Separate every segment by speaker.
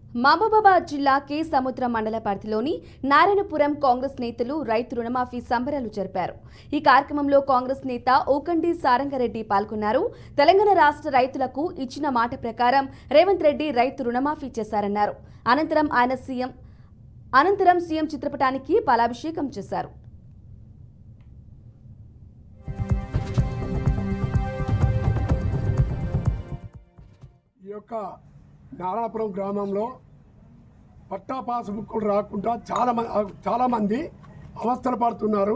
Speaker 1: మహబూబాబాద్ జిల్లా కే సముద్రం మండల పరిధిలోని నారాయణపురం కాంగ్రెస్ నేతలు రైతు రుణమాఫీ సంబరాలు జరిపారు. ఈ కార్యక్రమంలో కాంగ్రెస్ నేత ఓకండి సారంగారెడ్డి పాల్గొన్నారు. తెలంగాణ రాష్ట్ర రైతులకు ఇచ్చిన మాట ప్రకారం రేవంత్ రెడ్డి రైతు రుణమాఫీ చేశారన్నారు. అనంతరం సీఎం చిత్రపటానికి పాలాభిషేకం చేశారు.
Speaker 2: నారాపురం గ్రామంలో పట్టా పాస్బుక్లు రాకుండా చాలా మంది అవస్థలు పడుతున్నారు.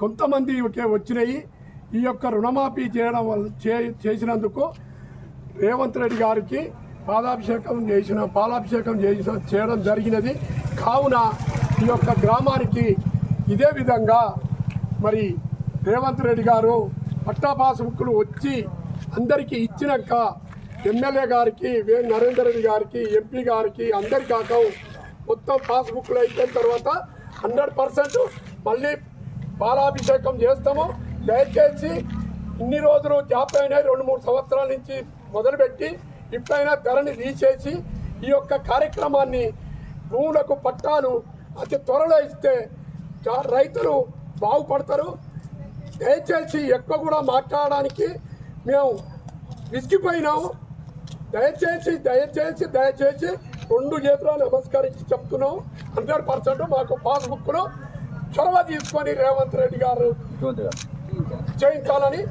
Speaker 2: కొంతమంది వచ్చినాయి. ఈ యొక్క రుణమాఫీ చేసినందుకు రేవంత్ రెడ్డి గారికి పాలాభిషేకం చేయడం జరిగినది. కావున ఈ యొక్క గ్రామానికి ఇదే విధంగా మరి రేవంత్ రెడ్డి గారు పట్టా పాస్బుక్లు వచ్చి అందరికీ ఇచ్చినాక ఎమ్మెల్యే గారికి నరేందర్ రెడ్డి గారికి ఎంపీ గారికి అందరికీ మొత్తం పాస్బుక్లు అయిపోయిన తర్వాత 100% మళ్ళీ పాలాభిషేకం చేస్తాము. దయచేసి ఇన్ని రోజులు జాబ్ అయినా 2-3 సంవత్సరాల నుంచి మొదలుపెట్టి ఇప్పుడైనా ధరని తీసేసి ఈ యొక్క కార్యక్రమాన్ని భూములకు పట్టాలు అతి త్వరలో ఇస్తే రైతులు బాగుపడతారు. దయచేసి ఎక్కువ కూడా మాట్లాడడానికి మేము విసిగిపోయినాము. దయచేసి 2 చేతులు నమస్కరించి చెప్తున్నాం. 100% మాకు పాస్బుక్ను చొరవ తీసుకొని రేవంత్ రెడ్డి గారు చేయించాలని.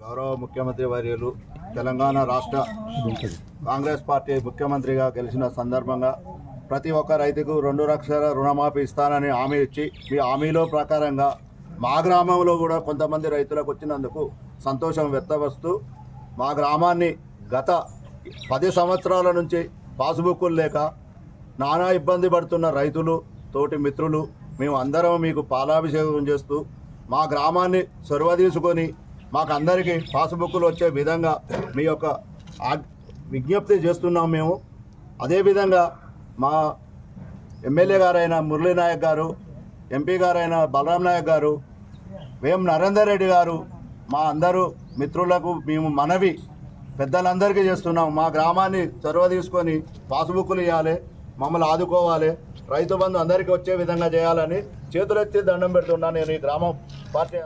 Speaker 3: గౌరవ ముఖ్యమంత్రి వర్యులు తెలంగాణ రాష్ట్ర కాంగ్రెస్ పార్టీ ముఖ్యమంత్రిగా గెలిచిన సందర్భంగా ప్రతి ఒక్క రైతుకు 2 లక్షల రుణమాఫీ ఇస్తానని హామీ ఇచ్చి మీ హామీలో ప్రకారంగా మా గ్రామంలో కూడా కొంతమంది రైతులకు వచ్చినందుకు సంతోషం వ్యక్తపరుస్తూ మా గ్రామాన్ని గత 10 సంవత్సరాల నుంచి పాస్బుక్లు లేక నానా ఇబ్బంది పడుతున్న రైతులు తోటి మిత్రులు మేము అందరం మీకు పాలాభిషేకం చేస్తూ మా గ్రామాన్ని చొరవ తీసుకొని మాకు అందరికీ పాస్బుక్లు వచ్చే విధంగా మీ యొక్క విజ్ఞప్తి చేస్తున్నాం. మేము అదేవిధంగా మా ఎమ్మెల్యే గారైన మురళీ నాయక్ గారు, ఎంపీ గారైన బలరాం నాయక్ గారు, నరేందర్ రెడ్డి గారు, మా అందరూ మిత్రులకు మేము మనవి పెద్దలందరికీ చేస్తున్నాం. మా గ్రామాన్ని చొరవ తీసుకొని పాస్బుక్లు ఇవ్వాలి, మమ్మల్ని ఆదుకోవాలి, రైతు బంధు అందరికీ వచ్చే విధంగా చేయాలని చేతులెత్తి దండం పెడుతున్నాను నేను ఈ గ్రామం పార్టీ.